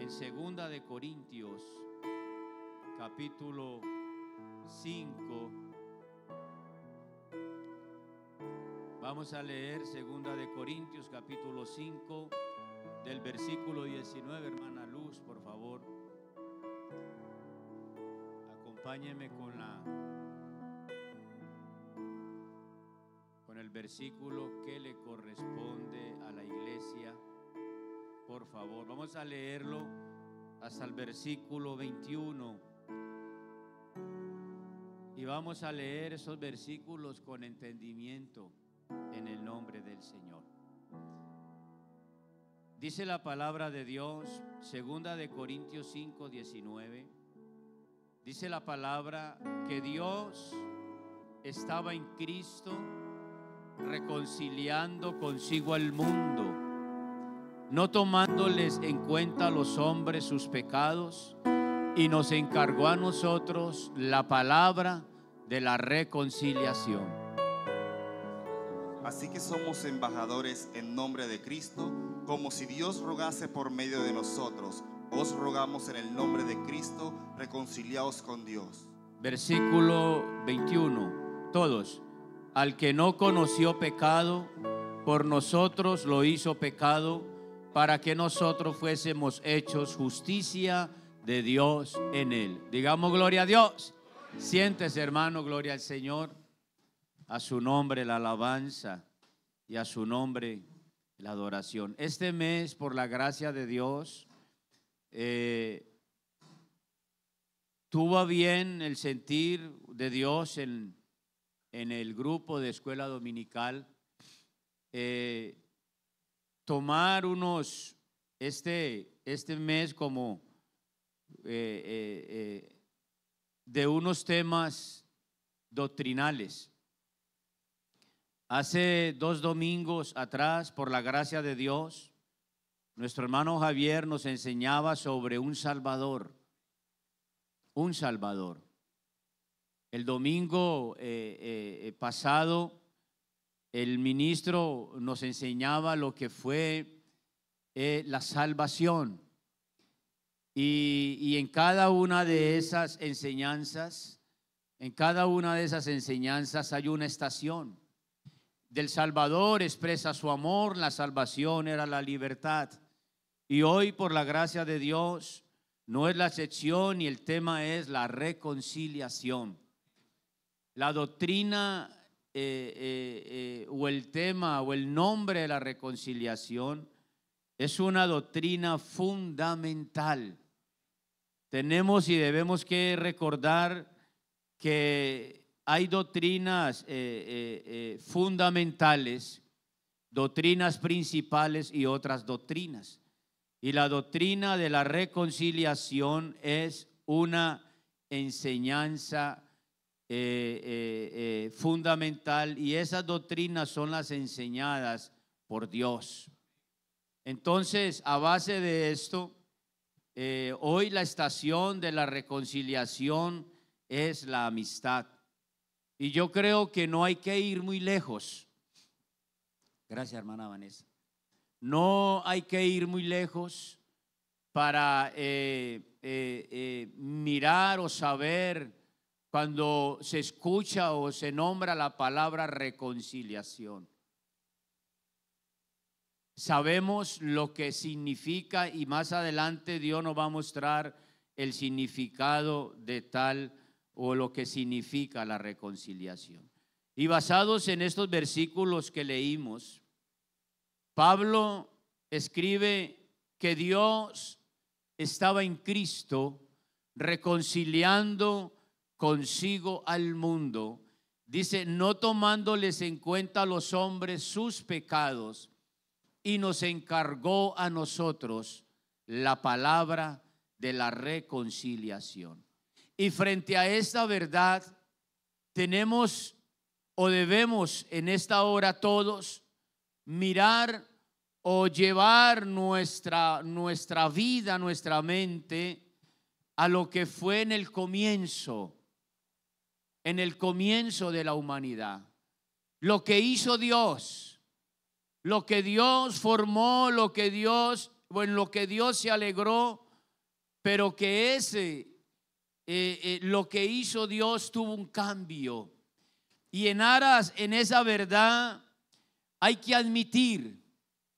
en Segunda de Corintios, capítulo 5. Vamos a leer Segunda de Corintios, capítulo 5, del versículo 19. Hermana Luz, por favor, acompáñeme con el versículo que le corresponde a la iglesia. Por favor, vamos a leerlo hasta el versículo 21. Y vamos a leer esos versículos con entendimiento en el nombre del Señor. Dice la palabra de Dios, Segunda de Corintios 5, 19. Dice la palabra que Dios estaba en Cristo reconciliando consigo al mundo, no tomándoles en cuenta a los hombres sus pecados, y nos encargó a nosotros la palabra de la reconciliación. Así que somos embajadores en nombre de Cristo, como si Dios rogase por medio de nosotros. Os rogamos en el nombre de Cristo, reconciliaos con Dios. Versículo 21, todos. Al que no conoció pecado, por nosotros lo hizo pecado, para que nosotros fuésemos hechos justicia de Dios en él. Digamos gloria a Dios. Siéntese, hermano, gloria al Señor. A su nombre la alabanza y a su nombre la adoración. Este mes, por la gracia de Dios, tuvo a bien el sentir de Dios en el grupo de escuela dominical, tomar este mes como de unos temas doctrinales. Hace 2 domingos atrás, por la gracia de Dios, nuestro hermano Javier nos enseñaba sobre un Salvador. Un Salvador. El domingo pasado, el ministro nos enseñaba lo que fue la salvación. Y en cada una de esas enseñanzas, hay una estación. Del Salvador expresa su amor, la salvación era la libertad. Y hoy, por la gracia de Dios, no es la excepción y el tema es la reconciliación. La doctrina o el tema o el nombre de la reconciliación es una doctrina fundamental. Tenemos y debemos que recordar que hay doctrinas fundamentales, doctrinas principales y otras doctrinas. Y la doctrina de la reconciliación es una enseñanza fundamental, y esas doctrinas son las enseñadas por Dios. Entonces, a base de esto, hoy la estación de la reconciliación es la amistad. Y yo creo que no hay que ir muy lejos. Gracias, hermana Vanessa. No hay que ir muy lejos para mirar o saber cuando se escucha o se nombra la palabra reconciliación. Sabemos lo que significa y más adelante Dios nos va a mostrar el significado de tal o lo que significa la reconciliación. Y basados en estos versículos que leímos, Pablo escribe que Dios estaba en Cristo reconciliando consigo al mundo. Dice, no tomándoles en cuenta a los hombres sus pecados, y nos encargó a nosotros la palabra de la reconciliación. Y frente a esta verdad tenemos o debemos en esta hora todos mirar o llevar nuestra vida, nuestra mente a lo que fue en el comienzo de la humanidad. Lo que hizo Dios, lo que Dios formó, en lo que Dios se alegró pero que lo que hizo Dios tuvo un cambio. Y en aras, en esa verdad, hay que admitir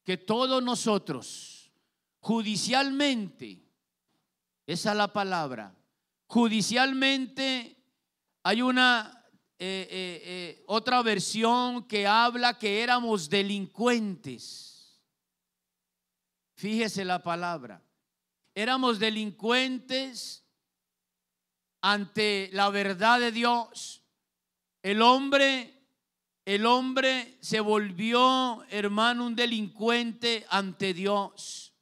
que todos nosotros, judicialmente, esa es la palabra, judicialmente hay una otra versión que habla que éramos delincuentes. Fíjese la palabra. Éramos delincuentes ante la verdad de Dios. El hombre se volvió, hermano, un delincuente ante Dios.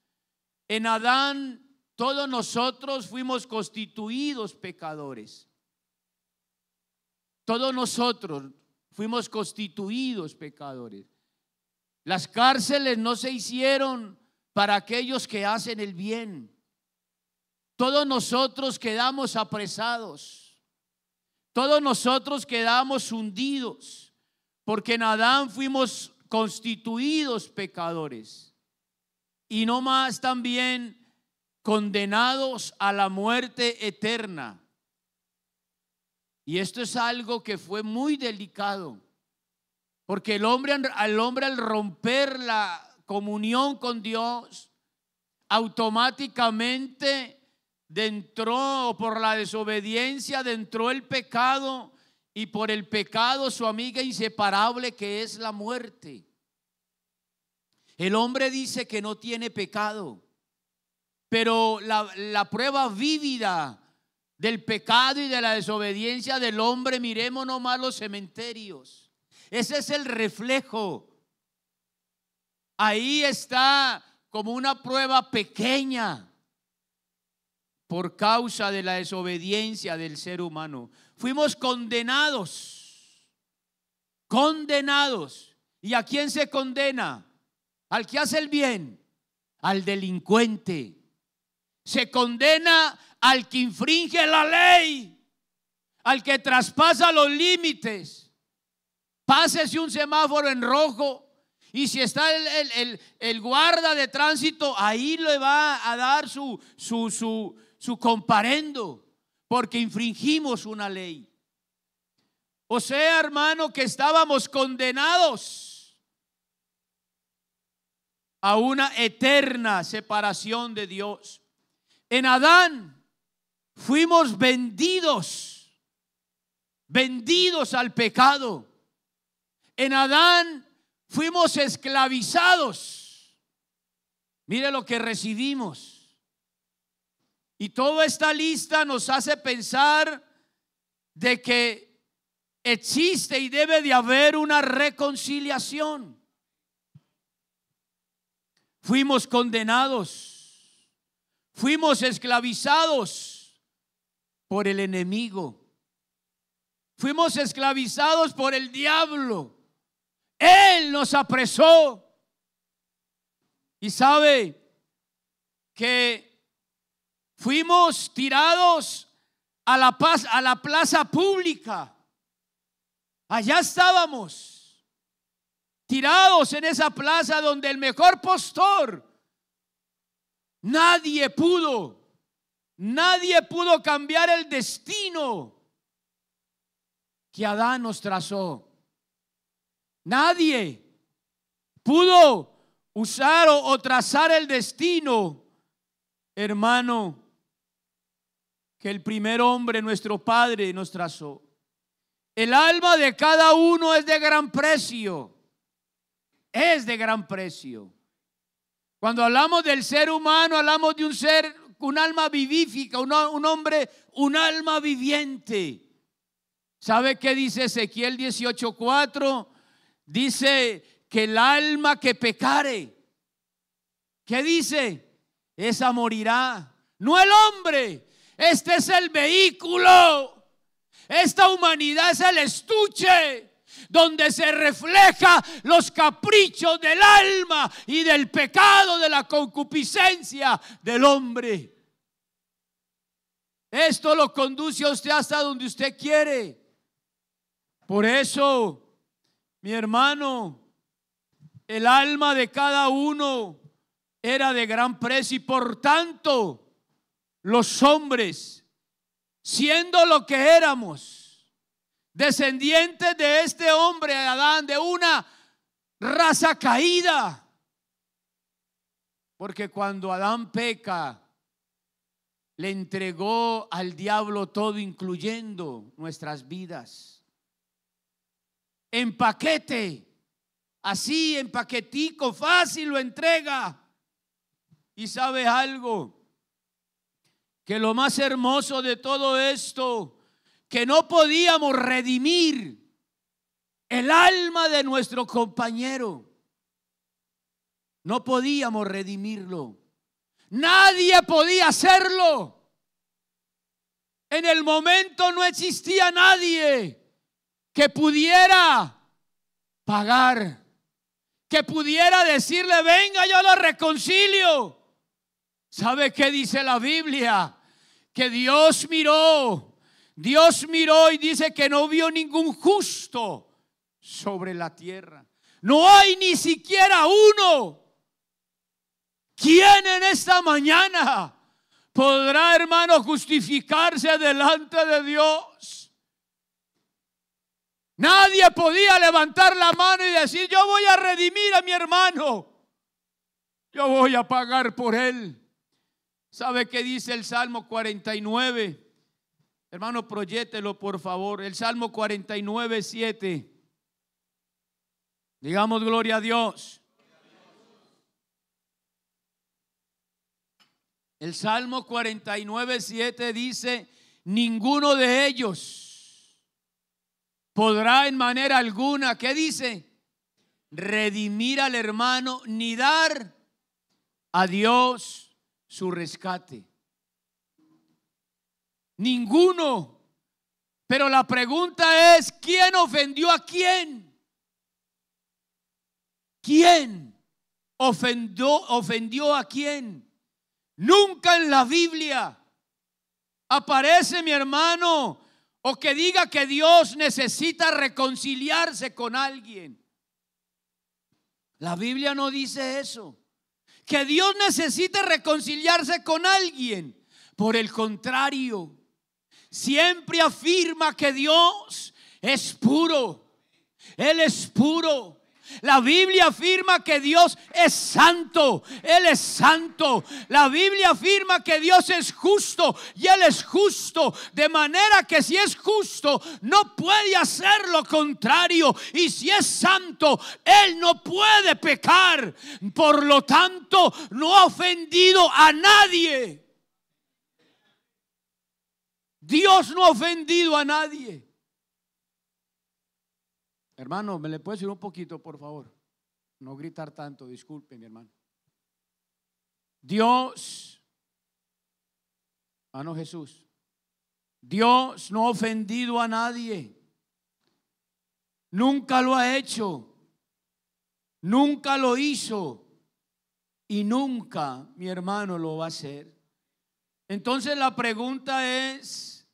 En Adán, todos nosotros fuimos constituidos pecadores. Todos nosotros fuimos constituidos pecadores. Las cárceles no se hicieron para aquellos que hacen el bien. Todos nosotros quedamos apresados. Todos nosotros quedamos hundidos, porque en Adán fuimos constituidos pecadores. Y no más, también condenados a la muerte eterna. Y esto es algo que fue muy delicado, porque al hombre al romper la comunión con Dios, automáticamente entró, por la desobediencia entró el pecado, y por el pecado su amiga inseparable, que es la muerte. El hombre dice que no tiene pecado, pero la prueba vívida del pecado y de la desobediencia del hombre, miremos nomás los cementerios. Ese es el reflejo. Ahí está como una prueba pequeña por causa de la desobediencia del ser humano. Fuimos condenados. ¿Y a quién se condena? Al que hace el bien, al delincuente. Se condena al que infringe la ley, al que traspasa los límites. Pásese un semáforo en rojo, y si está el guarda de tránsito, ahí le va a dar su comparendo, porque infringimos una ley. O sea, hermano, que estábamos condenados a una eterna separación de Dios. En Adán fuimos vendidos al pecado. En Adán fuimos esclavizados. Mire lo que recibimos. Y toda esta lista nos hace pensar de que existe y debe de haber una reconciliación. Fuimos condenados, fuimos esclavizados por el enemigo, fuimos esclavizados por el diablo. Él nos apresó. Y sabe que fuimos tirados a la plaza pública. Allá estábamos, tirados en esa plaza donde el mejor postor, nadie pudo cambiar el destino que Adán nos trazó. Nadie pudo usar o trazar el destino, hermano, que el primer hombre, nuestro Padre, nos trazó. El alma de cada uno es de gran precio. Es de gran precio. Cuando hablamos del ser humano, hablamos de un ser, un alma vivífica, un hombre, un alma viviente. ¿Sabe qué dice Ezequiel 18:4? Dice que el alma que pecare, ¿qué dice? Esa morirá. No el hombre. Este es el vehículo. Esta humanidad es el estuche donde se refleja los caprichos del alma y del pecado, de la concupiscencia del hombre. Esto lo conduce a usted hasta donde usted quiere. Por eso, mi hermano, el alma de cada uno era de gran precio, y por tanto los hombres, siendo lo que éramos, descendientes de este hombre Adán, de una raza caída. Porque cuando Adán peca, le entregó al diablo todo, incluyendo nuestras vidas. En paquete, así en paquetico, fácil lo entrega. Y sabe algo, que lo más hermoso de todo esto, que no podíamos redimir el alma de nuestro compañero. No podíamos redimirlo. Nadie podía hacerlo. En el momento no existía nadie que pudiera pagar, que pudiera decirle: venga, yo lo reconcilio. ¿Sabe qué dice la Biblia? Que Dios miró y dice que no vio ningún justo sobre la tierra. No hay ni siquiera uno. ¿Quién en esta mañana podrá, hermano, justificarse delante de Dios? Nadie podía levantar la mano y decir: yo voy a redimir a mi hermano, yo voy a pagar por él. ¿Sabe qué dice el Salmo 49? Hermano, proyételo por favor. El Salmo 49, 7. Digamos gloria a Dios. El Salmo 49, 7 dice: ninguno de ellos podrá en manera alguna, ¿qué dice? Redimir al hermano, ni dar a Dios su rescate. Ninguno. Pero la pregunta es: ¿quién ofendió a quién? ¿Quién ofendió a quién? Nunca en la Biblia aparece, mi hermano, o que diga que Dios necesita reconciliarse con alguien. La Biblia no dice eso, que Dios necesite reconciliarse con alguien. Por el contrario, siempre afirma que Dios es puro. Él es puro. La Biblia afirma que Dios es santo. Él es santo. La Biblia afirma que Dios es justo y Él es justo. De manera que si es justo, no puede hacer lo contrario. Y si es santo, Él no puede pecar. Por lo tanto, no ha ofendido a nadie. Dios no ha ofendido a nadie. Hermano, ¿me le puede decir un poquito, por favor? No gritar tanto, disculpe, mi hermano. Dios, hermano Jesús, Dios no ha ofendido a nadie. Nunca lo ha hecho. Nunca lo hizo. Y nunca, mi hermano, lo va a hacer. Entonces la pregunta es: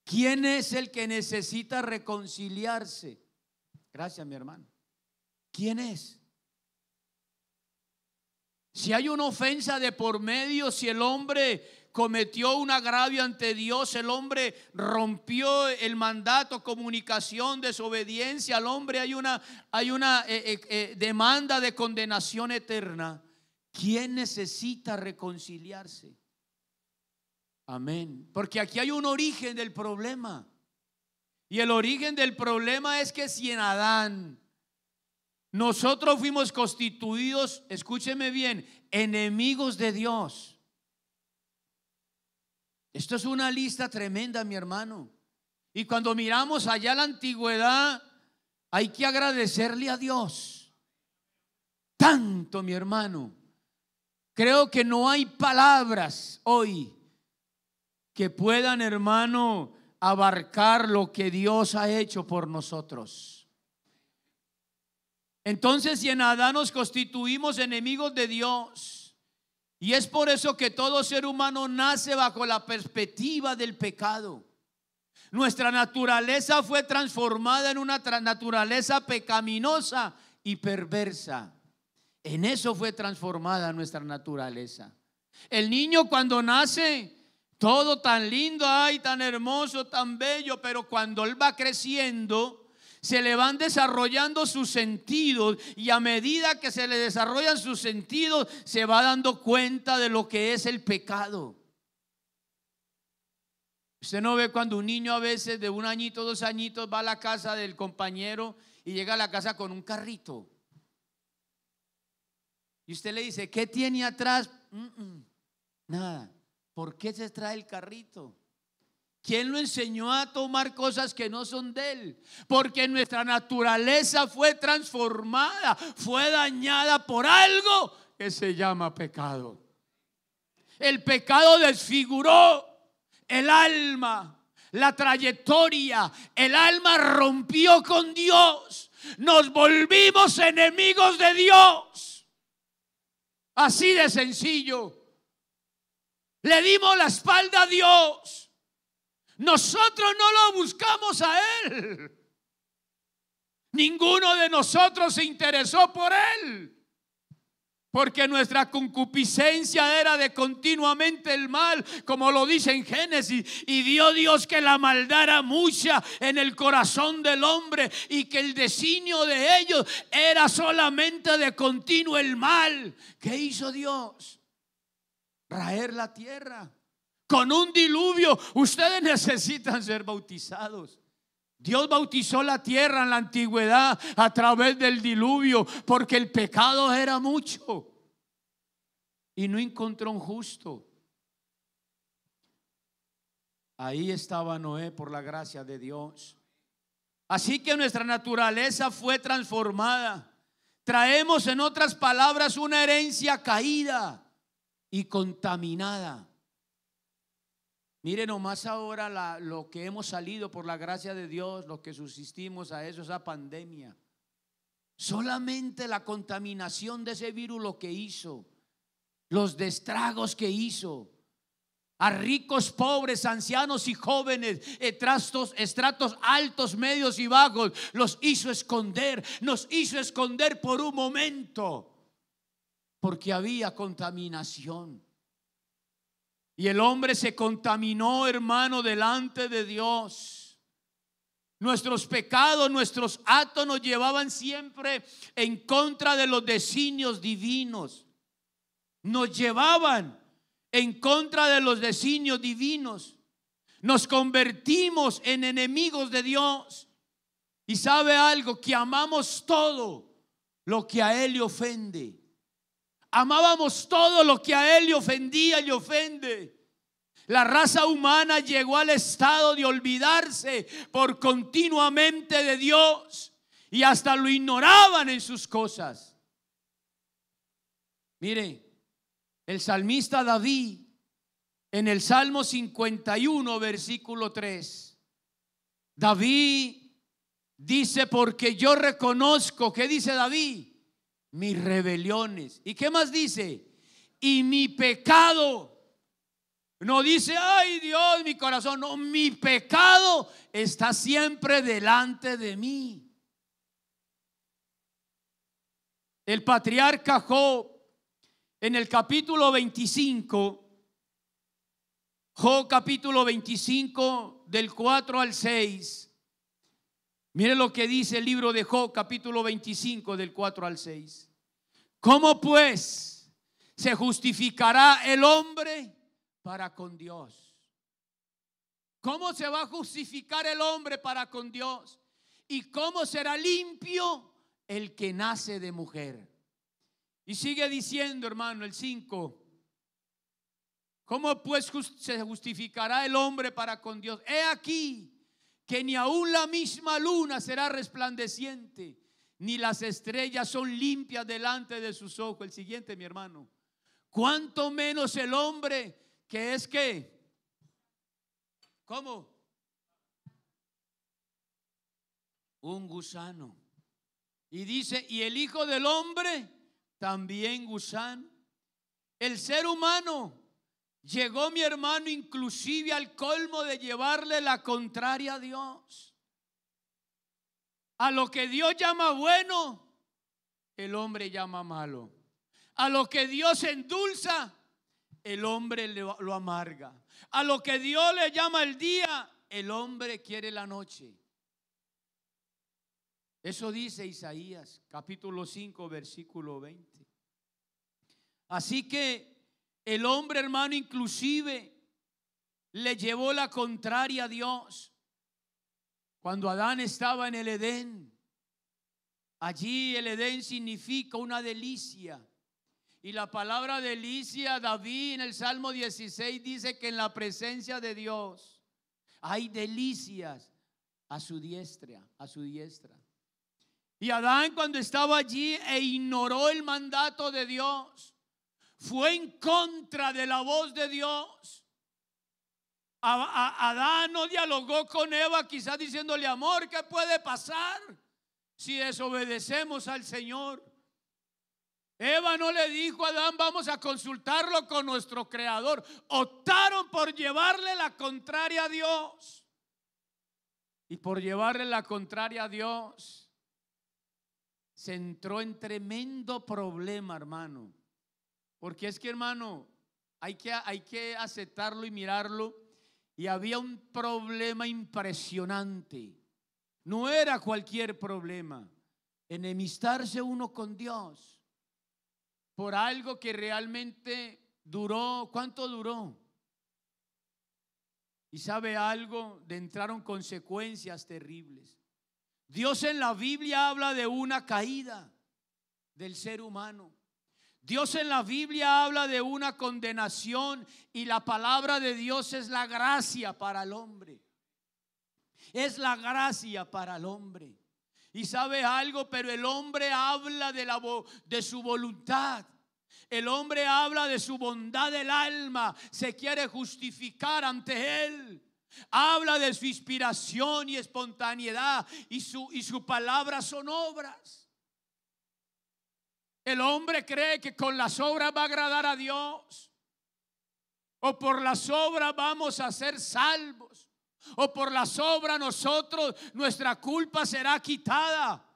¿quién es el que necesita reconciliarse? Gracias, mi hermano. ¿Quién es? Si hay una ofensa de por medio, si el hombre cometió un agravio ante Dios, el hombre rompió el mandato, comunicación, desobediencia al hombre, hay una demanda de condenación eterna. ¿Quién necesita reconciliarse? Amén. Porque aquí hay un origen del problema. Y el origen del problema es que si en Adán nosotros fuimos constituidos, escúcheme bien, enemigos de Dios. Esto es una lista tremenda, mi hermano. Y cuando miramos allá a la antigüedad, hay que agradecerle a Dios. Tanto, mi hermano. Creo que no hay palabras hoy que puedan, hermano, abarcar lo que Dios ha hecho por nosotros. Entonces, si en Adán nos constituimos enemigos de Dios, y es por eso que todo ser humano nace bajo la perspectiva del pecado. Nuestra naturaleza fue transformada en una naturaleza pecaminosa y perversa. En eso fue transformada nuestra naturaleza. El niño cuando nace Todo tan lindo, ay, tan hermoso, tan bello, pero cuando él va creciendo, se le van desarrollando sus sentidos, y a medida que se le desarrollan sus sentidos, se va dando cuenta de lo que es el pecado. Usted no ve cuando un niño a veces de 1 añito, 2 añitos va a la casa del compañero y llega a la casa con un carrito. Y usted le dice, ¿qué tiene atrás? Nada. ¿Por qué se trae el carrito? ¿Quién lo enseñó a tomar cosas que no son de él? Porque nuestra naturaleza fue transformada, fue dañada por algo que se llama pecado. El pecado desfiguró el alma, la trayectoria. El alma rompió con Dios. Nos volvimos enemigos de Dios. Así de sencillo. Le dimos la espalda a Dios. Nosotros no lo buscamos a Él. Ninguno de nosotros se interesó por Él. Porque nuestra concupiscencia era de continuamente el mal, como lo dice en Génesis. Y vio Dios que la maldad era mucha en el corazón del hombre, y que el designio de ellos era solamente de continuo el mal. ¿Qué hizo Dios? Raer la tierra con un diluvio. Ustedes necesitan ser bautizados. Dios bautizó la tierra en la antigüedad a través del diluvio, porque el pecado era mucho y no encontró un justo. Ahí estaba Noé por la gracia de Dios. Así que nuestra naturaleza fue transformada. Traemos, en otras palabras, una herencia caída y contaminada. Miren nomás ahora lo que hemos salido por la gracia de Dios, lo que subsistimos a eso, esa pandemia. Solamente la contaminación de ese virus, lo que hizo, los destragos que hizo a ricos, pobres, ancianos y jóvenes, estratos altos, medios y bajos, los hizo esconder. Nos hizo esconder por un momento, porque había contaminación. Y el hombre se contaminó, hermano, delante de Dios. Nuestros pecados, nuestros actos nos llevaban siempre en contra de los designios divinos. Nos llevaban en contra de los designios divinos. Nos convertimos en enemigos de Dios. Y sabe algo, que amamos todo lo que a Él le ofende. Amábamos todo lo que a Él le ofendía y le ofende. La raza humana llegó al estado de olvidarse por continuamente de Dios, y hasta lo ignoraban en sus cosas. Mire, el salmista David, en el Salmo 51, versículo 3, David dice: porque yo reconozco, ¿qué dice David? Mis rebeliones. ¿Y qué más dice? Y mi pecado. No dice, ay Dios, mi corazón. No, mi pecado está siempre delante de mí. El patriarca Job, en el capítulo 25, Job capítulo 25, del 4 al 6. Mire lo que dice el libro de Job, capítulo 25, del 4 al 6. ¿Cómo pues se justificará el hombre para con Dios? ¿Cómo se va a justificar el hombre para con Dios? ¿Y cómo será limpio el que nace de mujer? Y sigue diciendo, hermano, el 5. ¿Cómo pues se justificará el hombre para con Dios? He aquí que ni aún la misma luna será resplandeciente, ni las estrellas son limpias delante de sus ojos. El siguiente, mi hermano. ¿Cuánto menos el hombre, que es qué? ¿Cómo? Un gusano. Y dice, y el Hijo del Hombre también gusano. El ser humano llegó, mi hermano, inclusive al colmo de llevarle la contraria a Dios. A lo que Dios llama bueno, el hombre llama malo. A lo que Dios endulza, el hombre lo amarga. A lo que Dios le llama el día, el hombre quiere la noche. Eso dice Isaías capítulo 5 versículo 20. Así que el hombre, hermano, inclusive le llevó la contraria a Dios. Cuando Adán estaba en el Edén, allí el Edén significa una delicia. Y la palabra delicia, David en el Salmo 16 dice que en la presencia de Dios hay delicias a su diestra, a su diestra. Y Adán, cuando estaba allí e ignoró el mandato de Dios, fue en contra de la voz de Dios. Adán no dialogó con Eva, quizás diciéndole: amor, ¿qué puede pasar si desobedecemos al Señor? Eva no le dijo a Adán: vamos a consultarlo con nuestro Creador. Optaron por llevarle la contraria a Dios. Y por llevarle la contraria a Dios, se entró en tremendo problema, hermano. Porque es que, hermano, hay que aceptarlo y mirarlo. Y había un problema impresionante. No era cualquier problema. Enemistarse uno con Dios por algo que realmente duró. ¿Cuánto duró? Y sabe algo, entraron consecuencias terribles. Dios en la Biblia habla de una caída del ser humano. Dios en la Biblia habla de una condenación, y la palabra de Dios es la gracia para el hombre. Es la gracia para el hombre. Y sabe algo, pero el hombre habla de su voluntad. El hombre habla de su bondad del alma. Se quiere justificar ante Él. Habla de su inspiración y espontaneidad, y su palabra son obras. El hombre cree que con las obras va a agradar a Dios, o por las obras vamos a ser salvos, o por las obras nuestra culpa será quitada.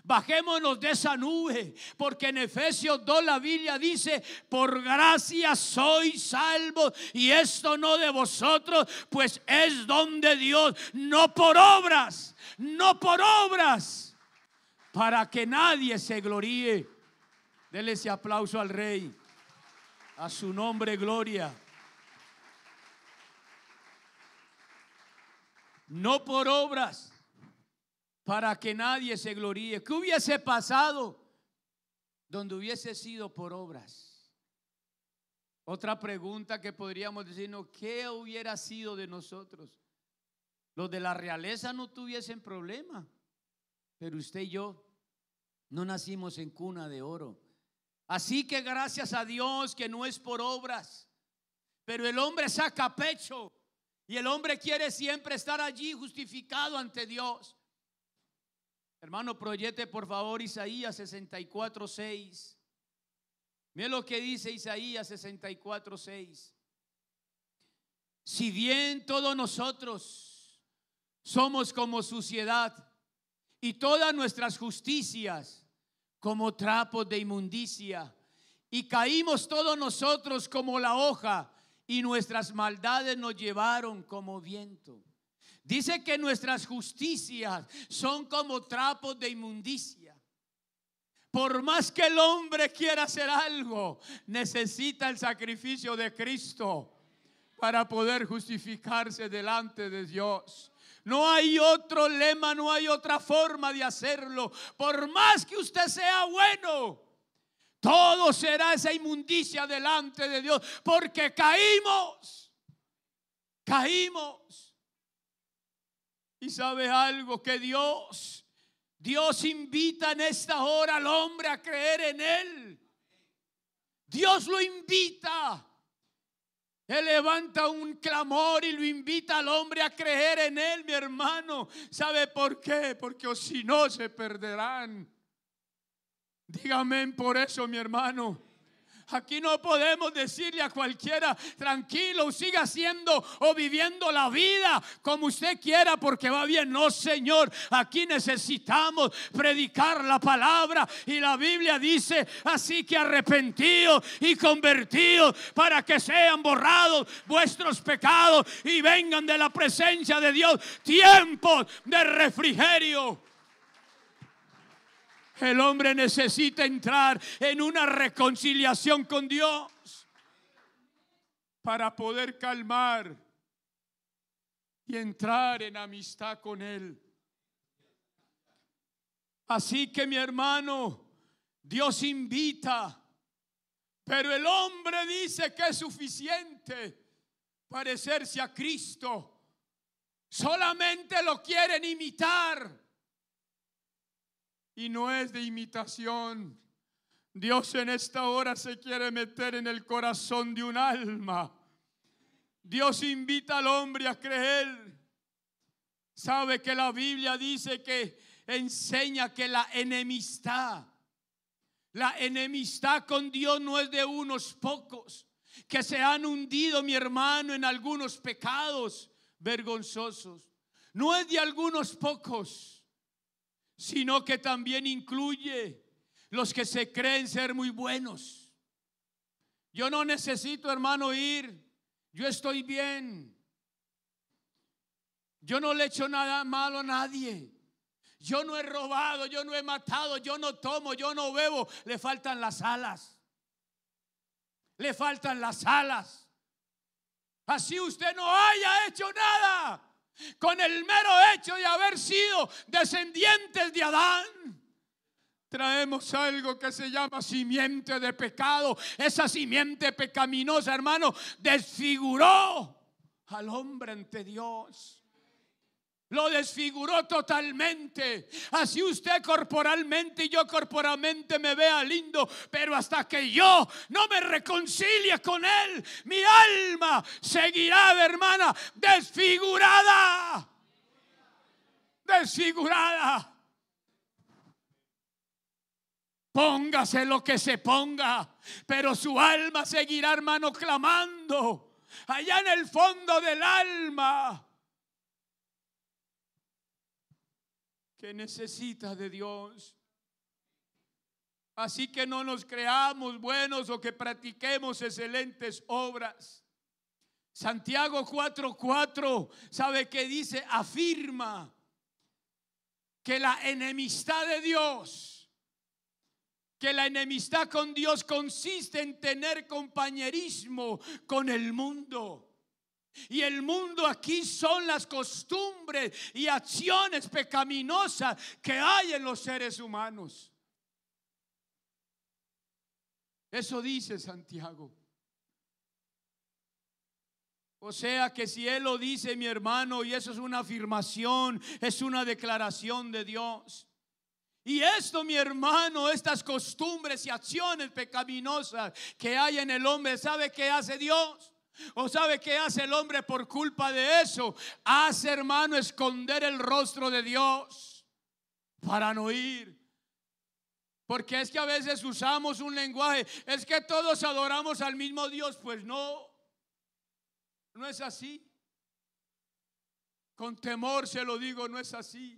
Bajémonos de esa nube, porque en Efesios 2 la Biblia dice: por gracia sois salvos, y esto no de vosotros, pues es don de Dios, no por obras, no por obras, para que nadie se gloríe. Dele ese aplauso al Rey. A su nombre, gloria. No por obras, para que nadie se gloríe. ¿Qué hubiese pasado donde hubiese sido por obras? Otra pregunta que podríamos decirnos: ¿qué hubiera sido de nosotros? Los de la realeza no tuviesen problema, pero usted y yo no nacimos en cuna de oro. Así que gracias a Dios que no es por obras. Pero el hombre saca pecho, y el hombre quiere siempre estar allí justificado ante Dios. Hermano, proyecte por favor Isaías 64:6. Mire lo que dice Isaías 64:6. Si bien todos nosotros somos como suciedad, y todas nuestras justicias como trapos de inmundicia, y caímos todos nosotros como la hoja, y nuestras maldades nos llevaron como viento. Dice que nuestras justicias son como trapos de inmundicia. Por más que el hombre quiera hacer algo, necesita el sacrificio de Cristo para poder justificarse delante de Dios. No hay otro lema, no hay otra forma de hacerlo. Por más que usted sea bueno, todo será esa inmundicia delante de Dios, porque caímos. Y sabe algo, que Dios invita en esta hora al hombre a creer en Él. Dios lo invita. Él levanta un clamor y lo invita al hombre a creer en Él, mi hermano. ¿Sabe por qué? Porque o si no se perderán. Dígame por eso, mi hermano. Aquí no podemos decirle a cualquiera: tranquilo, siga haciendo o viviendo la vida como usted quiera porque va bien. No, Señor, aquí necesitamos predicar la palabra. Y la Biblia dice: así que arrepentidos y convertidos para que sean borrados vuestros pecados y vengan de la presencia de Dios tiempos de refrigerio. El hombre necesita entrar en una reconciliación con Dios para poder calmar y entrar en amistad con Él. Así que, mi hermano, Dios invita, pero el hombre dice que es suficiente parecerse a Cristo. Solamente lo quieren imitar. Y no es de imitación. Dios en esta hora se quiere meter en el corazón de un alma. Dios invita al hombre a creer. Sabe que la Biblia dice que enseña que la enemistad con Dios no es de unos pocos que se han hundido, mi hermano, en algunos pecados vergonzosos. No es de algunos pocos, sino que también incluye los que se creen ser muy buenos. Yo no necesito, hermano, yo estoy bien. Yo no le he hecho nada malo a nadie. Yo no he robado, yo no he matado, yo no tomo, yo no bebo. Le faltan las alas. Le faltan las alas. Así usted no haya hecho nada. Con el mero hecho de haber sido descendientes de Adán, traemos algo que se llama simiente de pecado. Esa simiente pecaminosa, hermano, desfiguró al hombre ante Dios. Lo desfiguró totalmente. Así usted corporalmente y yo corporalmente me vea lindo, pero hasta que yo no me reconcilie con Él, mi alma seguirá, hermana, desfigurada. Desfigurada. Póngase lo que se ponga, pero su alma seguirá, hermano, clamando allá en el fondo del alma, que necesita de Dios. Así que no nos creamos buenos o que practiquemos excelentes obras. Santiago 4:4, ¿sabe qué dice? Afirma que la enemistad de Dios, que la enemistad con Dios consiste en tener compañerismo con el mundo. Y el mundo aquí son las costumbres y acciones pecaminosas que hay en los seres humanos. Eso dice Santiago. O sea que si Él lo dice, mi hermano, y eso es una afirmación, es una declaración de Dios. Y esto, mi hermano, estas costumbres y acciones pecaminosas que hay en el hombre, ¿sabe qué hace Dios? ¿O sabe qué hace el hombre por culpa de eso? Hace, hermano, esconder el rostro de Dios para no ir. Porque es que a veces usamos un lenguaje, es que todos adoramos al mismo Dios. Pues no es así. Con temor se lo digo, no es así.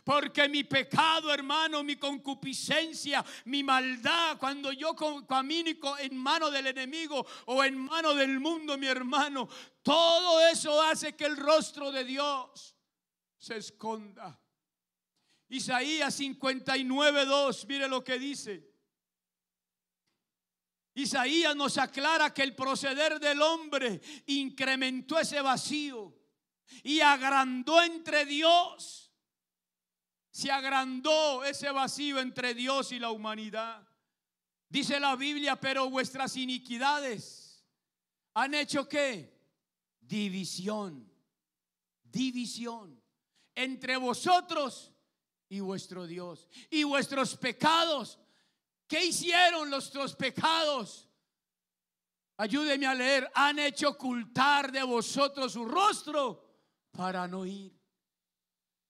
Porque mi pecado, hermano, mi concupiscencia, mi maldad, cuando yo camino en mano del enemigo o en mano del mundo, mi hermano, todo eso hace que el rostro de Dios se esconda. Isaías 59:2, mire lo que dice. Isaías nos aclara que el proceder del hombre incrementó ese vacío y agrandó entre Dios. Se agrandó ese vacío entre Dios y la humanidad. Dice la Biblia, pero vuestras iniquidades han hecho ¿qué? División entre vosotros y vuestro Dios. Y vuestros pecados, ¿qué hicieron nuestros pecados? Ayúdeme a leer. Han hecho ocultar de vosotros su rostro para no ir.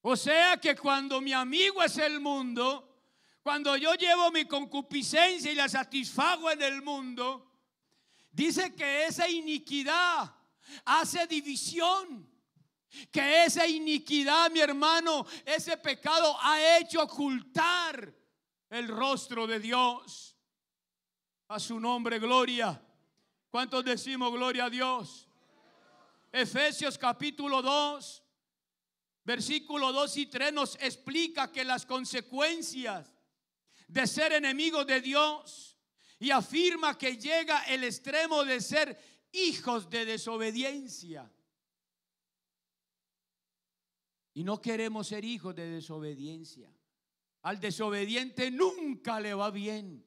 O sea que cuando mi amigo es el mundo, cuando yo llevo mi concupiscencia y la satisfago en el mundo, Dice que esa iniquidad hace división. Que esa iniquidad, mi hermano, ese pecado ha hecho ocultar el rostro de Dios. A su nombre, gloria. ¿Cuántos decimos gloria a Dios? Efesios capítulo 2, versículo 2 y 3 nos explica que las consecuencias de ser enemigos de Dios, y afirma que llega el extremo de ser hijos de desobediencia. Y no queremos ser hijos de desobediencia. Al desobediente nunca le va bien.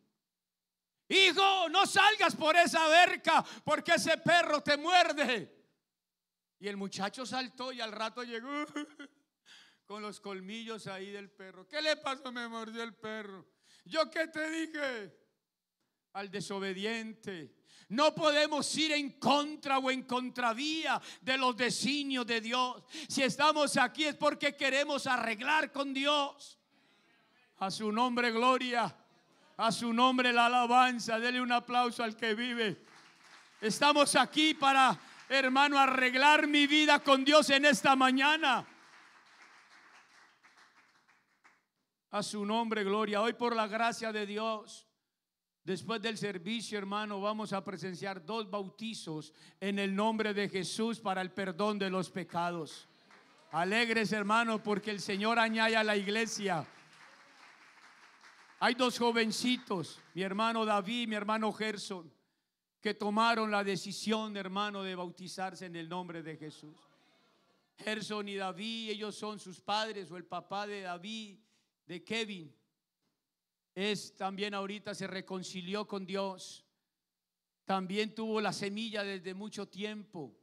Hijo, no salgas por esa verca porque ese perro te muerde. Y el muchacho saltó y al rato llegó con los colmillos ahí del perro. ¿Qué le pasó? Me mordió el perro. ¿Yo qué te dije? Al desobediente. No podemos ir en contra o en contravía de los designios de Dios. Si estamos aquí es porque queremos arreglar con Dios. A su nombre gloria. A su nombre la alabanza. Dele un aplauso al que vive. Estamos aquí para, hermano, arreglar mi vida con Dios en esta mañana. A su nombre gloria. Hoy, por la gracia de Dios, después del servicio, hermano, vamos a presenciar 2 bautizos en el nombre de Jesús para el perdón de los pecados. Alegres, hermano, porque el Señor añade a la iglesia. Hay 2 jovencitos, mi hermano David y mi hermano Gerson, que tomaron la decisión, hermano, de bautizarse en el nombre de Jesús. Gerson y David, ellos son sus padres, o el papá de David, de Kevin. También ahorita se reconcilió con Dios. También tuvo la semilla desde mucho tiempo.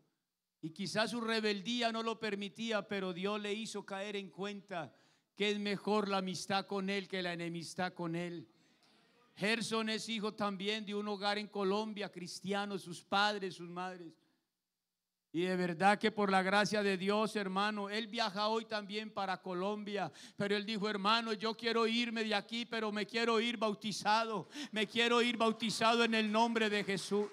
Y quizás su rebeldía no lo permitía, pero Dios le hizo caer en cuenta que es mejor la amistad con Él que la enemistad con Él. Gerson es hijo también de un hogar en Colombia, cristiano, sus padres, sus madres. Y de verdad que por la gracia de Dios, hermano, él viaja hoy también para Colombia. Pero él dijo, hermano, yo quiero irme de aquí, pero me quiero ir bautizado. Me quiero ir bautizado en el nombre de Jesús.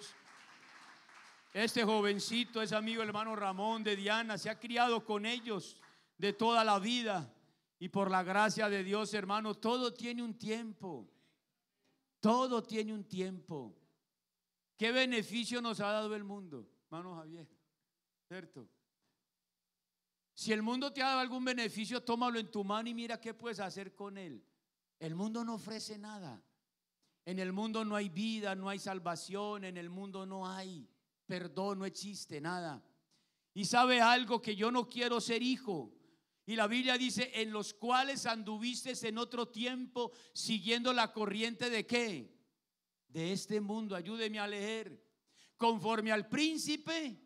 Este jovencito es amigo del hermano Ramón, de Diana. Se ha criado con ellos de toda la vida. Y por la gracia de Dios, hermano, todo tiene un tiempo. Todo tiene un tiempo. ¿Qué beneficio nos ha dado el mundo, hermano Javier? ¿Cierto? Si el mundo te ha dado algún beneficio, tómalo en tu mano y mira qué puedes hacer con él. El mundo no ofrece nada. En el mundo no hay vida, no hay salvación. En el mundo no hay perdón, no existe nada. Y sabe algo, que yo no quiero ser hijo. Y la Biblia dice, en los cuales anduviste en otro tiempo, siguiendo la corriente de ¿qué? De este mundo. Ayúdeme a leer. Conforme al príncipe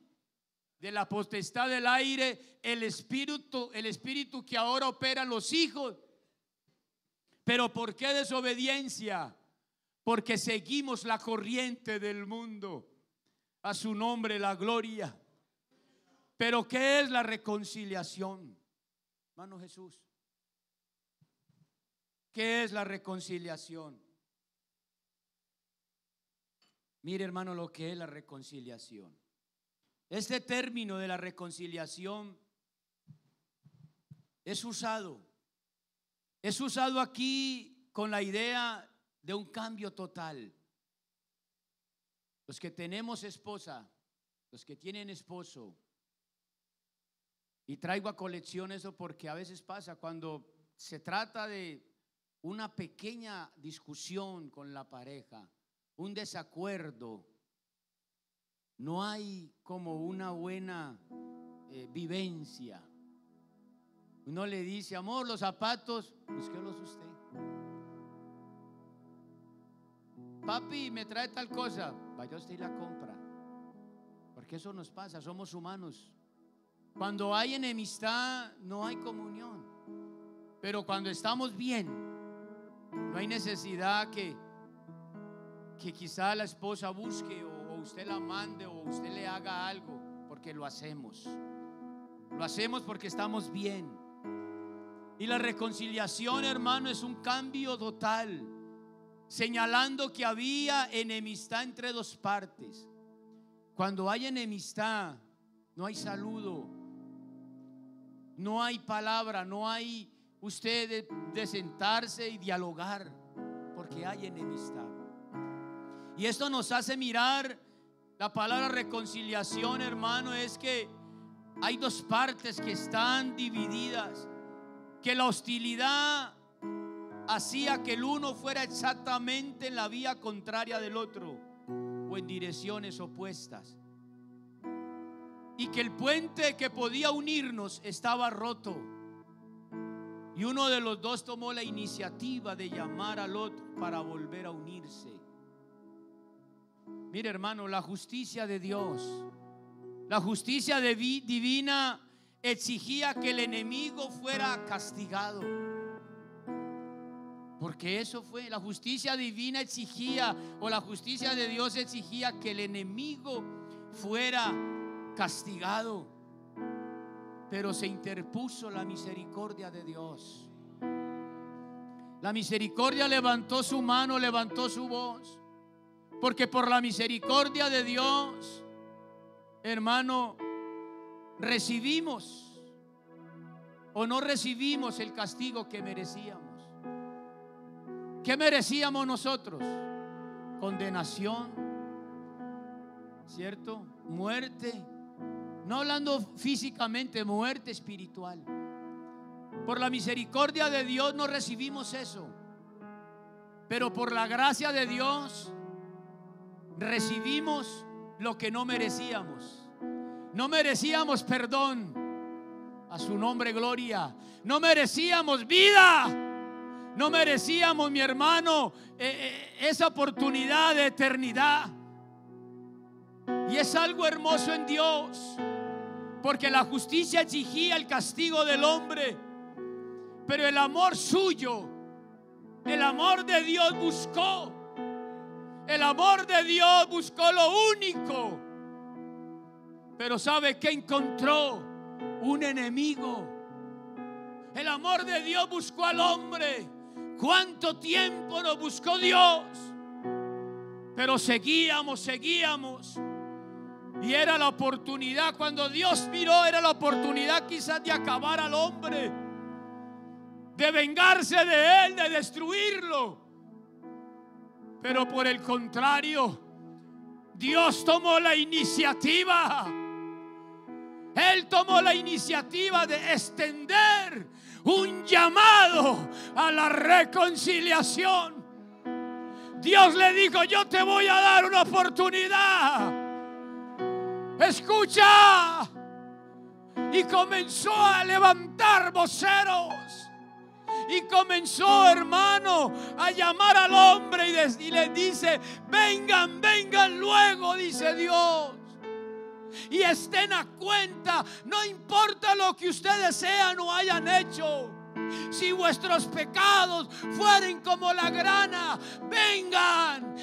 de la potestad del aire, el espíritu que ahora opera en los hijos. Pero ¿por qué desobediencia? Porque seguimos la corriente del mundo. A su nombre la gloria. Pero ¿qué es la reconciliación? Hermano Jesús, ¿qué es la reconciliación? Mire, hermano, lo que es la reconciliación. Este término de la reconciliación es usado aquí con la idea de un cambio total. Los que tenemos esposa, los que tienen esposo, y traigo a colección eso porque a veces pasa cuando se trata de una pequeña discusión con la pareja, un desacuerdo, no hay como una buena vivencia. Uno le dice, amor, los zapatos, búsquelos usted. Papi, me trae tal cosa, vaya usted y la compra. Porque eso nos pasa, somos humanos. Cuando hay enemistad no hay comunión. Pero cuando estamos bien, no hay necesidad que quizá la esposa busque o usted la mande o usted le haga algo, porque lo hacemos. Lo hacemos porque estamos bien. Y la reconciliación, hermano, es un cambio total, señalando que había enemistad entre 2 partes. Cuando hay enemistad, no hay saludo, no hay palabra, no hay usted de sentarse y dialogar, porque hay enemistad. Y esto nos hace mirar la palabra reconciliación, hermano, es que hay dos partes que están divididas, que la hostilidad hacía que el uno fuera exactamente en la vía contraria del otro o en direcciones opuestas, y que el puente que podía unirnos estaba roto, y uno de los dos tomó la iniciativa de llamar al otro para volver a unirse. Mire, hermano, la justicia de Dios, la justicia divina exigía que el enemigo fuera castigado, porque eso fue, la justicia divina exigía, o la justicia de Dios exigía que el enemigo fuera castigado, pero se interpuso la misericordia de Dios. La misericordia levantó su mano, levantó su voz, porque por la misericordia de Dios, hermano, recibimos o no recibimos el castigo que merecíamos. ¿Qué merecíamos nosotros? Condenación, ¿cierto? Muerte. No hablando físicamente, muerte espiritual. Por la misericordia de Dios no recibimos eso, pero por la gracia de Dios recibimos lo que no merecíamos. No merecíamos perdón, a su nombre gloria. No merecíamos vida, no merecíamos, mi hermano, esa oportunidad de eternidad. Y es algo hermoso en Dios, porque la justicia exigía el castigo del hombre, pero el amor suyo, el amor de Dios buscó, el amor de Dios buscó lo único. Pero ¿sabe qué encontró? Un enemigo. El amor de Dios buscó al hombre. ¿Cuánto tiempo nos buscó Dios? Pero seguíamos. Y era la oportunidad, cuando Dios miró, era la oportunidad quizás de acabar al hombre, de vengarse de él, de destruirlo. Pero por el contrario, Dios tomó la iniciativa. Él tomó la iniciativa de extender un llamado a la reconciliación. Dios le dijo: yo te voy a dar una oportunidad. Escucha. Y comenzó a levantar voceros. Y comenzó, hermano, a llamar al hombre y le dice: vengan luego, dice Dios. Y estén a cuenta, no importa lo que ustedes sean o hayan hecho. Si vuestros pecados fueren como la grana, vengan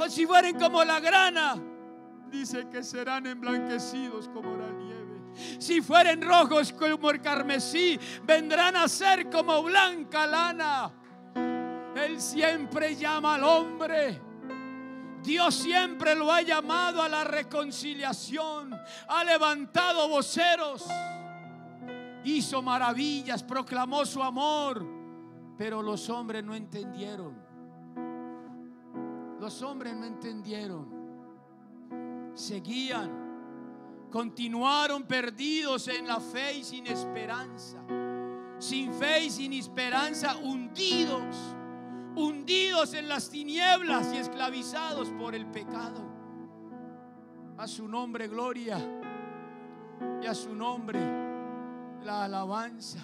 si fueren como la grana, dice que serán emblanquecidos como la nieve. Si fueren rojos como el carmesí, vendrán a ser como blanca lana. Él siempre llama al hombre. Dios siempre lo ha llamado a la reconciliación. Ha levantado voceros, hizo maravillas, proclamó su amor, pero los hombres no entendieron. Los hombres no entendieron. Seguían, continuaron perdidos en la fe y sin esperanza. Sin fe y sin esperanza, hundidos en las tinieblas y esclavizados por el pecado. A su nombre gloria, y a su nombre la alabanza.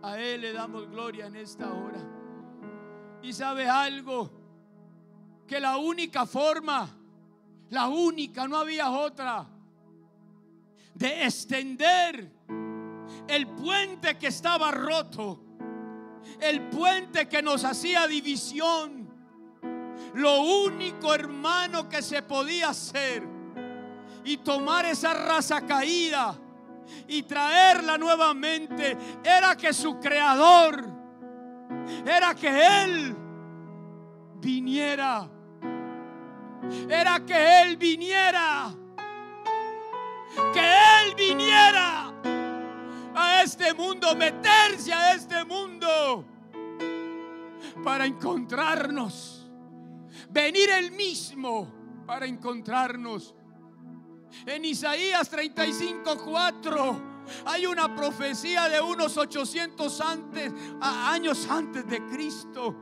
A Él le damos gloria en esta hora. Y sabe algo, que la única forma, no había otra, de extender el puente que estaba roto, el puente que nos hacía división. Lo único, hermano, que se podía hacer y tomar esa raza caída y traerla nuevamente, era que su creador, era que Él viniera era que Él viniera. Que Él viniera a este mundo, meterse a este mundo para encontrarnos. Venir Él mismo para encontrarnos. En Isaías 35:4 hay una profecía de unos 800 años antes de Cristo.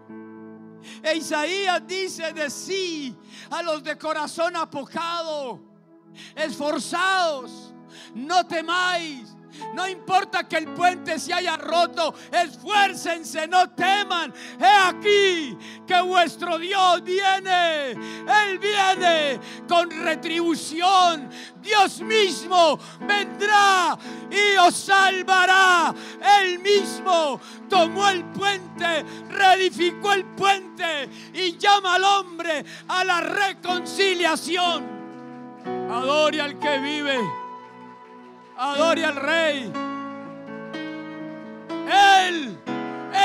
E Isaías dice de sí a los de corazón apocado: esforzaos, no temáis. No importa que el puente se haya roto, esfuércense, no teman. He aquí que vuestro Dios viene. Él viene con retribución. Dios mismo vendrá y os salvará. Él mismo tomó el puente, reedificó el puente y llama al hombre a la reconciliación. Adore al que vive. Adore al Rey.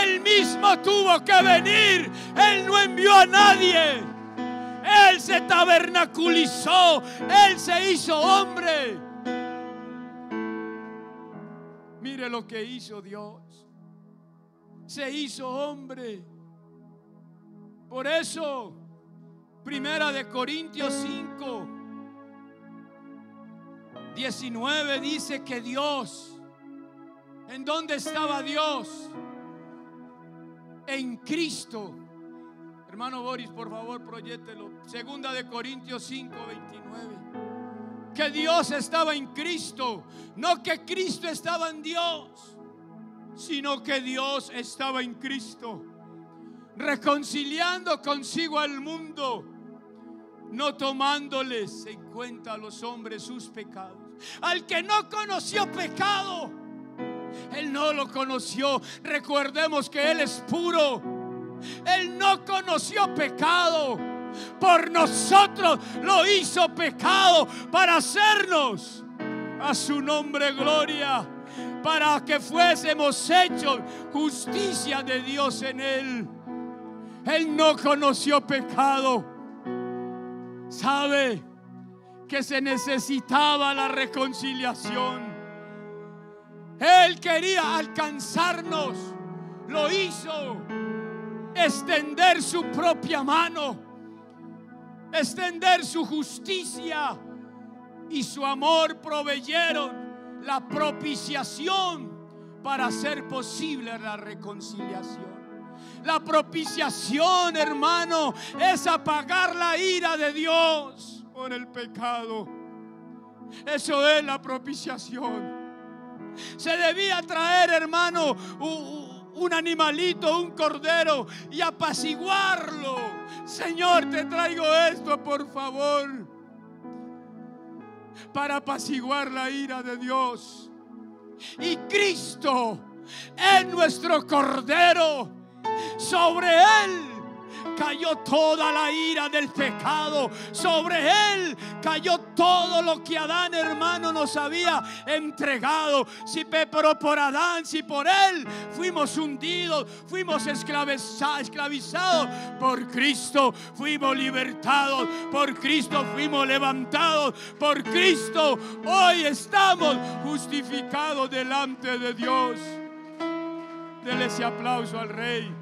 Él mismo tuvo que venir. Él no envió a nadie. Él se tabernaculizó. Él se hizo hombre. Mire lo que hizo Dios. Se hizo hombre. Por eso, 1 Corintios 5:19 dice que Dios, ¿en dónde estaba Dios? En Cristo. Hermano Boris, por favor, proyéctelo. 2 Corintios 5:29. Que Dios estaba en Cristo. No que Cristo estaba en Dios, sino que Dios estaba en Cristo, reconciliando consigo al mundo, no tomándoles en cuenta a los hombres sus pecados. Al que no conoció pecado, Él no lo conoció. Recordemos que Él es puro. Él no conoció pecado. Por nosotros lo hizo pecado para hacernos a su nombre gloria, para que fuésemos hechos justicia de Dios en Él. Él no conoció pecado. Sabe que se necesitaba la reconciliación. Él quería alcanzarnos. Lo hizo. Extender su propia mano, extender su justicia y su amor proveyeron la propiciación para hacer posible la reconciliación. La propiciación, hermano, es apagar la ira de Dios por el pecado. Eso es la propiciación. Se debía traer, hermano, un animalito, un cordero, y apaciguarlo. Señor, te traigo esto, por favor, para apaciguar la ira de Dios. Y Cristo es nuestro cordero. Sobre Él cayó toda la ira del pecado. Sobre Él cayó todo lo que Adán, hermano, nos había entregado. Pero por Adán, si por Él fuimos hundidos, fuimos esclavizados, por Cristo fuimos libertados. Por Cristo fuimos levantados. Por Cristo hoy estamos justificados delante de Dios. Dele ese aplauso al Rey.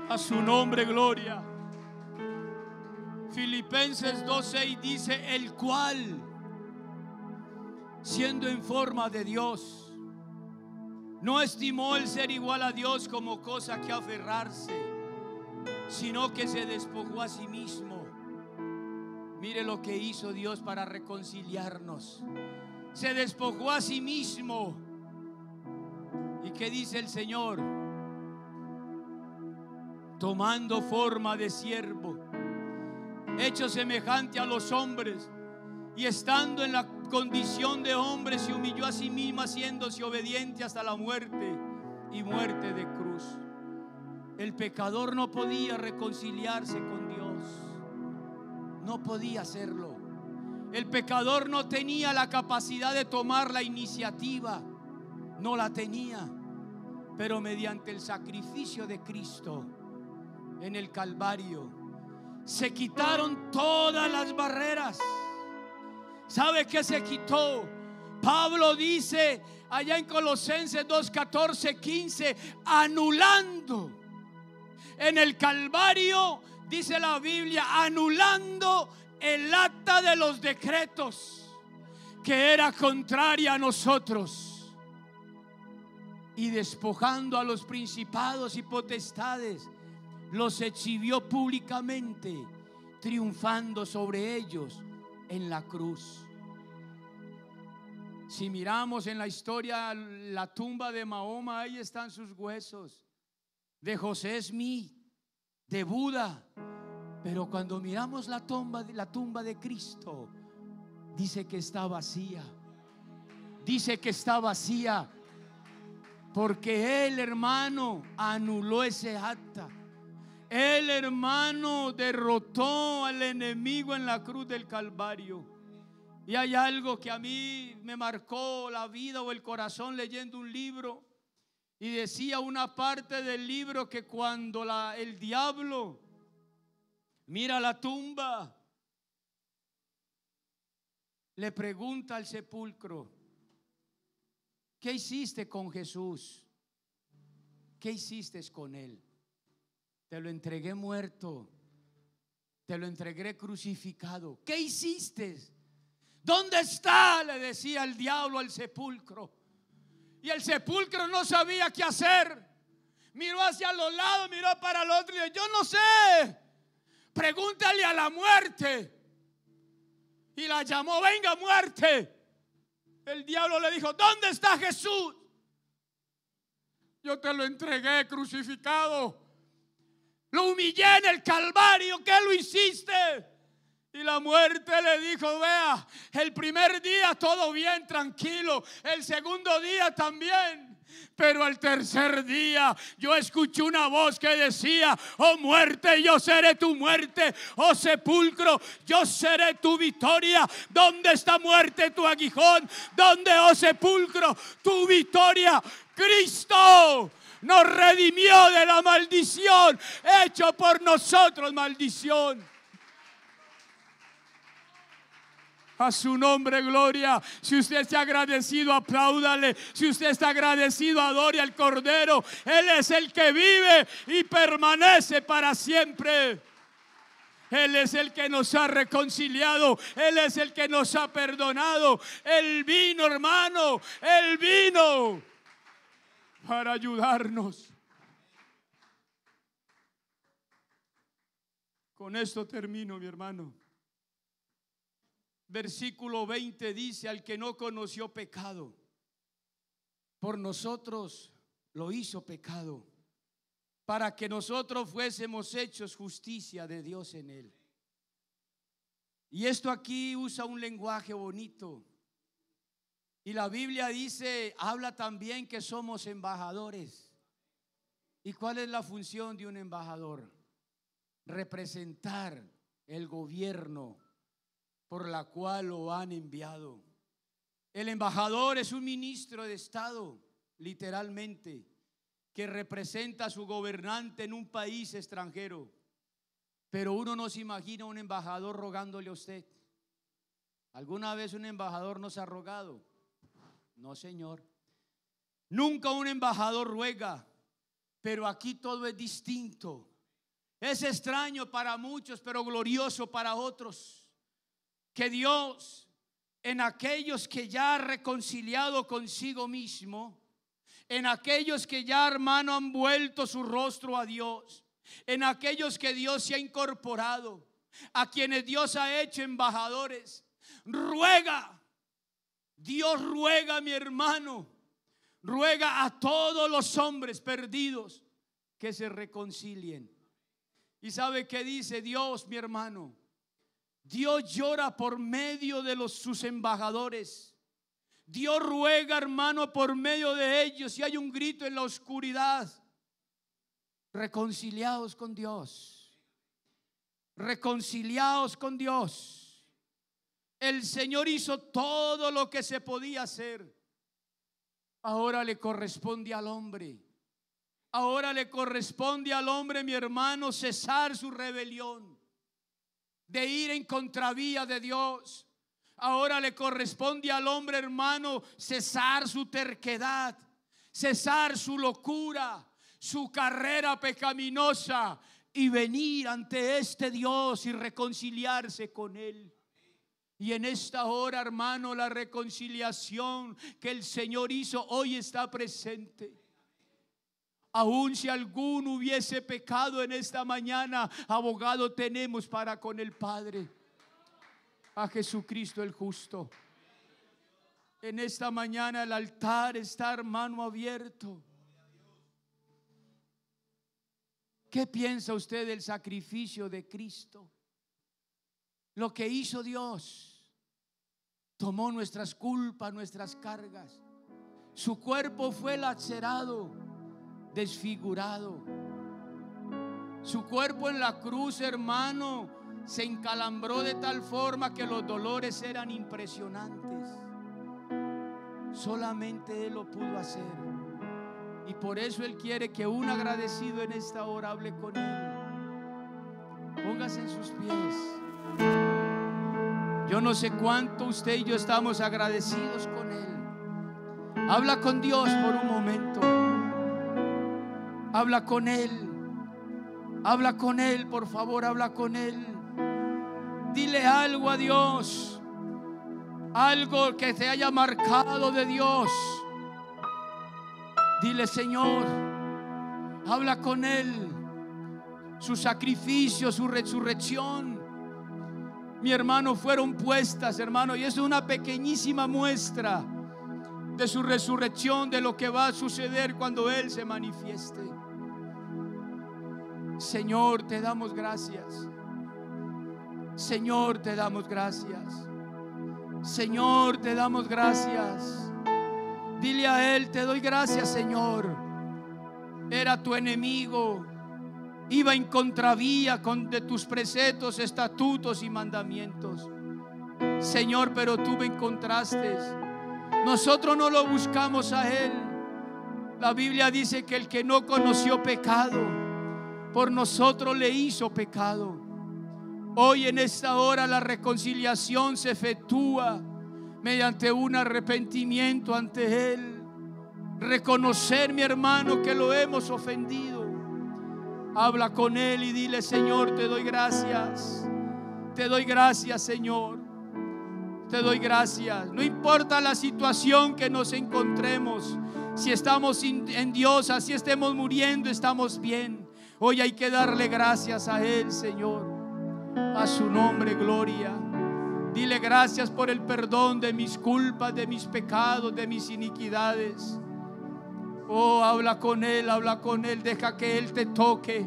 A su nombre gloria. Filipenses 2:6 dice: el cual, siendo en forma de Dios, no estimó el ser igual a Dios como cosa que aferrarse, sino que se despojó a sí mismo. Mire lo que hizo Dios para reconciliarnos. Se despojó a sí mismo. ¿Y qué dice el Señor? Tomando forma de siervo, hecho semejante a los hombres, y estando en la condición de hombre, se humilló a sí mismo, haciéndose obediente hasta la muerte y muerte de cruz. El pecador no podía reconciliarse con Dios. No podía hacerlo. El pecador no tenía la capacidad de tomar la iniciativa. No la tenía. Pero mediante el sacrificio de Cristo en el Calvario se quitaron todas las barreras. ¿Sabe qué se quitó? Pablo dice allá en Colosenses 2, 14, 15, anulando en el Calvario, dice la Biblia, anulando el acta de los decretos que era contraria a nosotros, y despojando a los principados y potestades, los exhibió públicamente, triunfando sobre ellos en la cruz. Si miramos en la historia la tumba de Mahoma, ahí están sus huesos, de José Smith, de Buda. Pero cuando miramos la tumba de Cristo, dice que está vacía. Dice que está vacía porque Él, hermano, anuló ese acta. Él, hermano, derrotó al enemigo en la cruz del Calvario. Y hay algo que a mí me marcó la vida o el corazón leyendo un libro. Y decía una parte del libro que cuando el diablo mira la tumba, le pregunta al sepulcro: ¿qué hiciste con Jesús? ¿Qué hiciste con Él? Te lo entregué muerto, te lo entregué crucificado. ¿Qué hiciste? ¿Dónde está?, le decía el diablo al sepulcro. Y el sepulcro no sabía qué hacer. Miró hacia los lados, miró para el otro y dijo: yo no sé, pregúntale a la muerte. Y la llamó: venga, muerte. El diablo le dijo: ¿dónde está Jesús? Yo te lo entregué crucificado, lo humillé en el Calvario. ¿Qué lo hiciste? Y la muerte le dijo: vea, el primer día todo bien, tranquilo, el segundo día también, pero al tercer día yo escuché una voz que decía: oh muerte, yo seré tu muerte; oh sepulcro, yo seré tu victoria. ¿Dónde está, muerte, tu aguijón? ¿Dónde, oh sepulcro, tu victoria? Cristo nos redimió de la maldición, hecho por nosotros maldición. A su nombre, gloria. Si usted está agradecido, apláudale. Si usted está agradecido, adore al Cordero. Él es el que vive y permanece para siempre. Él es el que nos ha reconciliado. Él es el que nos ha perdonado. Él vino, hermano, Él vino para ayudarnos. Con esto termino, mi hermano. Versículo 20 dice: al que no conoció pecado, por nosotros lo hizo pecado, para que nosotros fuésemos hechos justicia de Dios en él. Y esto aquí usa un lenguaje bonito. Y la Biblia dice, habla también que somos embajadores. ¿Y cuál es la función de un embajador? Representar el gobierno por la cual lo han enviado. El embajador es un ministro de Estado, literalmente, que representa a su gobernante en un país extranjero. Pero uno no se imagina un embajador rogándole a usted. ¿Alguna vez un embajador nos ha rogado? No, señor. Nunca un embajador ruega. Pero aquí todo es distinto. Es extraño para muchos, pero glorioso para otros. Que Dios, en aquellos que ya ha reconciliado consigo mismo, en aquellos que ya, hermano, han vuelto su rostro a Dios, en aquellos que Dios se ha incorporado, a quienes Dios ha hecho embajadores, ruega, Dios ruega, mi hermano, ruega a todos los hombres perdidos que se reconcilien. ¿Y sabe qué dice Dios, mi hermano? Dios llora por medio de sus embajadores. Dios ruega, hermano, por medio de ellos. Si hay un grito en la oscuridad: reconciliados con Dios. Reconciliados con Dios. El Señor hizo todo lo que se podía hacer. Ahora le corresponde al hombre Ahora le corresponde al hombre, mi hermano, cesar su rebelión, de ir en contravía de Dios. Ahora le corresponde al hombre, hermano, cesar su terquedad, cesar su locura, su carrera pecaminosa, y venir ante este Dios y reconciliarse con Él. Y en esta hora, hermano, la reconciliación que el Señor hizo hoy está presente. Aun si alguno hubiese pecado en esta mañana, abogado tenemos para con el Padre, a Jesucristo el justo. En esta mañana el altar está, hermano, abierto. ¿Qué piensa usted del sacrificio de Cristo? Lo que hizo Dios, tomó nuestras culpas, nuestras cargas. Su cuerpo fue lacerado, desfigurado. Su cuerpo en la cruz, hermano, se encalambró de tal forma que los dolores eran impresionantes. Solamente Él lo pudo hacer. Y por eso Él quiere que un agradecido en esta hora hable con Él. Póngase en sus pies. Yo no sé cuánto usted y yo estamos agradecidos con Él. Habla con Dios por un momento. Habla con Él. Habla con Él, por favor, habla con Él. Dile algo a Dios. Algo que te haya marcado de Dios. Dile: Señor, habla con Él. Su sacrificio, su resurrección, mi hermano, fueron puestas, hermano, y es una pequeñísima muestra de su resurrección, de lo que va a suceder cuando Él se manifieste. Señor, te damos gracias. Señor, te damos gracias. Señor, te damos gracias. Dile a Él: te doy gracias, Señor. Era tu enemigo, iba en contravía de tus preceptos, estatutos y mandamientos, Señor, pero tú me encontraste. Nosotros no lo buscamos a Él. La Biblia dice que el que no conoció pecado, por nosotros le hizo pecado. Hoy en esta hora la reconciliación se efectúa mediante un arrepentimiento ante Él. Reconocer, mi hermano, que lo hemos ofendido. Habla con Él y dile: Señor, te doy gracias. Te doy gracias, Señor. Te doy gracias. No importa la situación que nos encontremos, si estamos en Dios, así estemos muriendo, estamos bien. Hoy hay que darle gracias a Él, Señor. A su nombre, gloria. Dile: gracias por el perdón de mis culpas, de mis pecados, de mis iniquidades. Oh, habla con Él, habla con Él. Deja que Él te toque.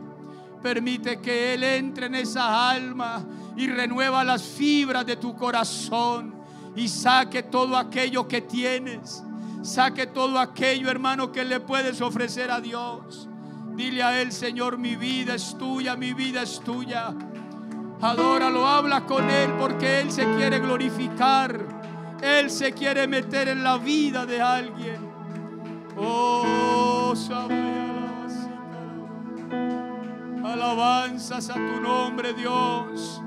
Permite que Él entre en esa alma y renueva las fibras de tu corazón y saque todo aquello que tienes. Saque todo aquello, hermano, que le puedes ofrecer a Dios. Dile a Él: Señor, mi vida es tuya, mi vida es tuya. Adóralo, habla con Él, porque Él se quiere glorificar. Él se quiere meter en la vida de alguien. Oh, alabanzas a tu nombre, Dios.